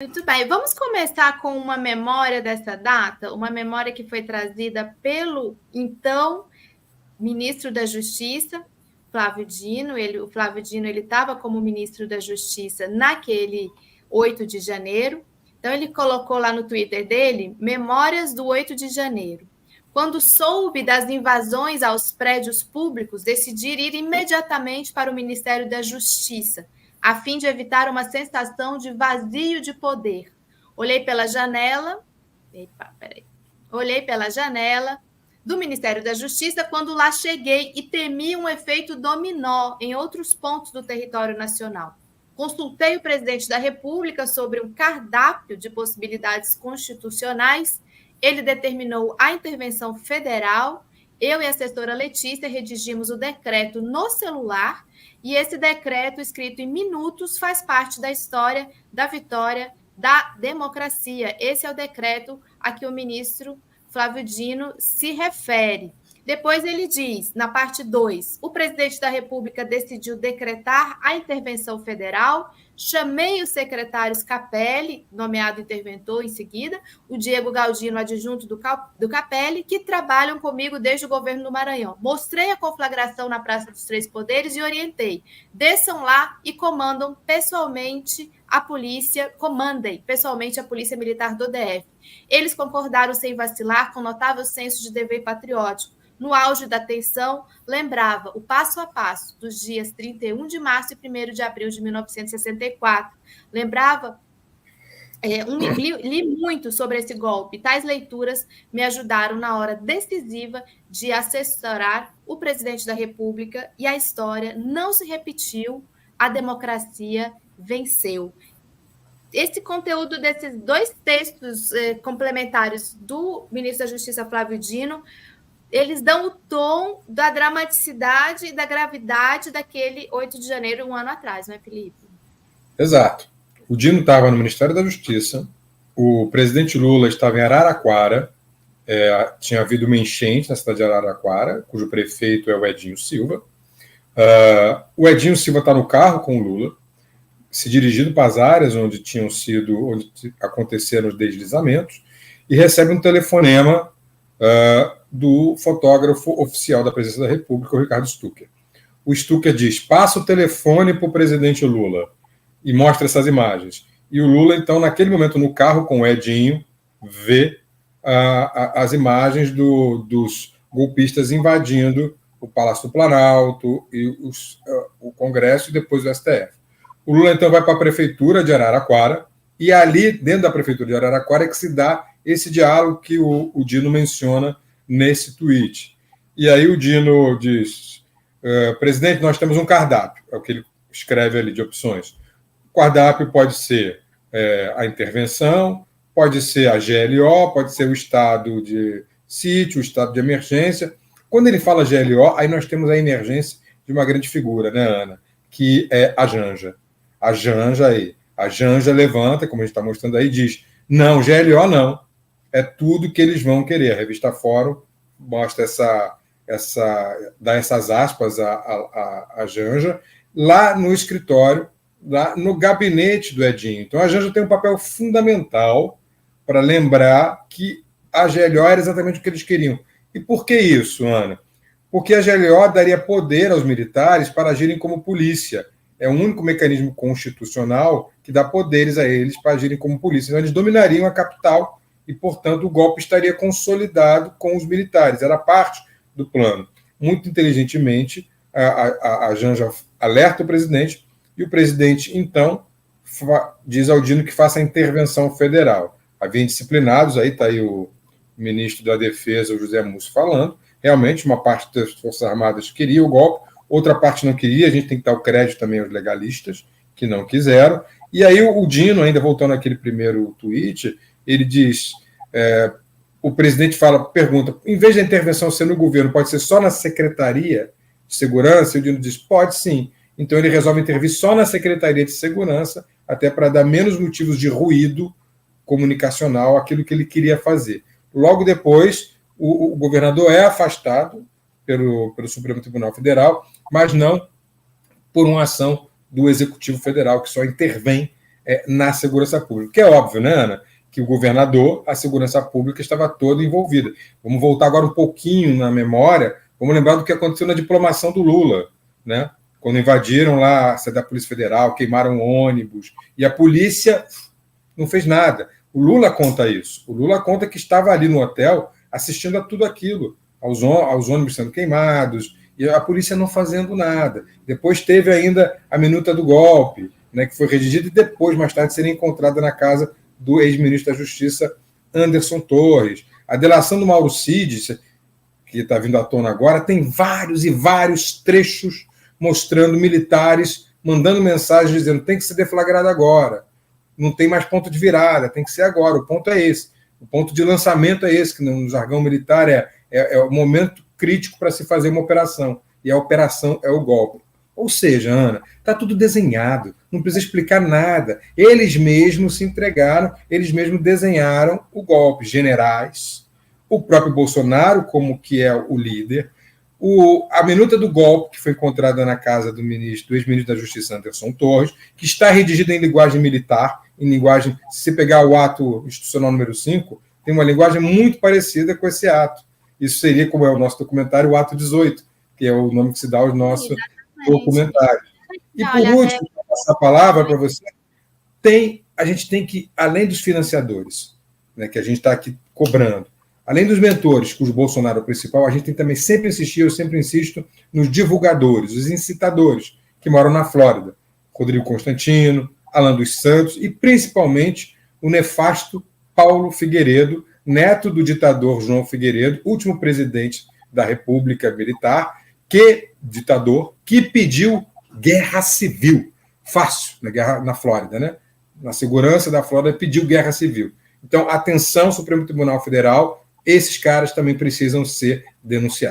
Muito bem, vamos começar com uma memória dessa data, uma memória que foi trazida pelo então ministro da Justiça, Flávio Dino. O Flávio Dino estava como ministro da Justiça naquele 8 de janeiro. Então, ele colocou lá no Twitter dele, Memórias do 8 de janeiro. Quando soube das invasões aos prédios públicos, decidi ir imediatamente para o Ministério da Justiça, a fim de evitar uma sensação de vazio de poder. Olhei pela janela. Olhei pela janela do Ministério da Justiça quando lá cheguei e temi um efeito dominó em outros pontos do território nacional. Consultei o presidente da República sobre um cardápio de possibilidades constitucionais. Ele determinou a intervenção federal. Eu e a assessora Letícia redigimos o decreto no celular e esse decreto, escrito em minutos, faz parte da história da vitória da democracia. Esse é o decreto a que o ministro Flávio Dino se refere. Depois ele diz, na parte 2, o presidente da República decidiu decretar a intervenção federal. Chamei os secretários Capelli, nomeado interventor em seguida, o Diego Galdino, adjunto do Capelli, que trabalham comigo desde o governo do Maranhão. Mostrei a conflagração na Praça dos Três Poderes e orientei. Desçam lá e comandem pessoalmente a Polícia Militar do DF. Eles concordaram sem vacilar, com notável senso de dever patriótico. No auge da tensão, lembrava o passo a passo dos dias 31 de março e 1º de abril de 1964. Lembrava, li muito sobre esse golpe. Tais leituras me ajudaram na hora decisiva de assessorar o presidente da República e a história não se repetiu, a democracia venceu. Esse conteúdo desses dois textos complementares do ministro da Justiça, Flávio Dino, eles dão o tom da dramaticidade e da gravidade daquele 8 de janeiro, um ano atrás, não é, Felipe? Exato. O Dino estava no Ministério da Justiça, o presidente Lula estava em Araraquara, tinha havido uma enchente na cidade de Araraquara, cujo prefeito é o Edinho Silva. O Edinho Silva está no carro com o Lula, se dirigindo para as áreas onde aconteceram os deslizamentos, e recebe um telefonema do fotógrafo oficial da Presidência da República, o Ricardo Stucker. O Stucker diz, passa o telefone para o presidente Lula, e mostra essas imagens. E o Lula, então, naquele momento, no carro com o Edinho, vê as imagens dos golpistas invadindo o Palácio do Planalto, e o Congresso e depois o STF. O Lula, então, vai para a prefeitura de Araraquara, e ali, dentro da prefeitura de Araraquara, é que se dá esse diálogo que o Dino menciona nesse tweet. E aí o Dino diz, presidente, nós temos um cardápio, é o que ele escreve ali de opções. O cardápio pode ser a intervenção, pode ser a GLO, pode ser o estado de sítio, o estado de emergência. Quando ele fala GLO, aí nós temos a emergência de uma grande figura, né, Ana? Que é a Janja. A Janja levanta, como a gente está mostrando aí, diz, não, GLO não, é tudo que eles vão querer. A revista Fórum mostra dá essas aspas a Janja, lá no escritório, lá no gabinete do Edinho. Então, a Janja tem um papel fundamental para lembrar que a GLO era exatamente o que eles queriam. E por que isso, Ana? Porque a GLO daria poder aos militares para agirem como polícia. É o único mecanismo constitucional que dá poderes a eles para agirem como polícia. Então, eles dominariam a capital e, portanto, o golpe estaria consolidado com os militares. Era parte do plano. Muito inteligentemente, a Janja alerta o presidente e o presidente, então, diz ao Dino que faça a intervenção federal. Havia indisciplinados, aí está aí o ministro da Defesa, o José Múcio, falando. Realmente, uma parte das Forças Armadas queria o golpe, outra parte não queria. A gente tem que dar o crédito também aos legalistas, que não quiseram. E aí o Dino, ainda voltando àquele primeiro tweet, ele diz, o presidente pergunta, em vez da intervenção ser no governo, pode ser só na Secretaria de Segurança? E o Dino diz, pode sim. Então ele resolve intervir só na Secretaria de Segurança, até para dar menos motivos de ruído comunicacional àquilo que ele queria fazer. Logo depois, o governador é afastado pelo Supremo Tribunal Federal, mas não por uma ação do Executivo Federal, que só intervém na segurança pública. Que é óbvio, né, Ana? Que o governador, a segurança pública estava toda envolvida. Vamos voltar agora um pouquinho na memória, vamos lembrar do que aconteceu na diplomação do Lula, né? Quando invadiram lá a sede da Polícia Federal, queimaram ônibus, e a polícia não fez nada. O Lula conta isso. O Lula conta que estava ali no hotel assistindo a tudo aquilo, aos ônibus sendo queimados, e a polícia não fazendo nada. Depois teve ainda a minuta do golpe, né, que foi redigida e depois, mais tarde, seria encontrada na casa do ex-ministro da Justiça, Anderson Torres. A delação do Mauro Cid, que está vindo à tona agora, tem vários e vários trechos mostrando militares mandando mensagens dizendo tem que ser deflagrado agora, não tem mais ponto de virada, tem que ser agora, o ponto é esse. O ponto de lançamento é esse, que no jargão militar é o momento crítico para se fazer uma operação, e a operação é o golpe. Ou seja, Ana, está tudo desenhado, não precisa explicar nada. Eles mesmos se entregaram, eles mesmos desenharam o golpe. Generais, o próprio Bolsonaro, como que é o líder, a minuta do golpe, que foi encontrada na casa do ex-ministro da Justiça, Anderson Torres, que está redigida em linguagem militar, em linguagem, se pegar o ato institucional número 5, tem uma linguagem muito parecida com esse ato. Isso seria, como é o nosso documentário, o ato 18, que é o nome que se dá aos nossos documentários. E, por último, essa palavra para você, a gente tem que, além dos financiadores, né, que a gente está aqui cobrando, além dos mentores, cujo Bolsonaro é o principal, a gente tem também sempre insistir, eu sempre insisto, nos divulgadores, os incitadores, que moram na Flórida. Rodrigo Constantino, Alan dos Santos e, principalmente, o nefasto Paulo Figueiredo, neto do ditador João Figueiredo, último presidente da República Militar, ditador que pediu guerra civil. Fácil, na Flórida, né? Na segurança da Flórida, pediu guerra civil. Então, atenção, Supremo Tribunal Federal, esses caras também precisam ser denunciados.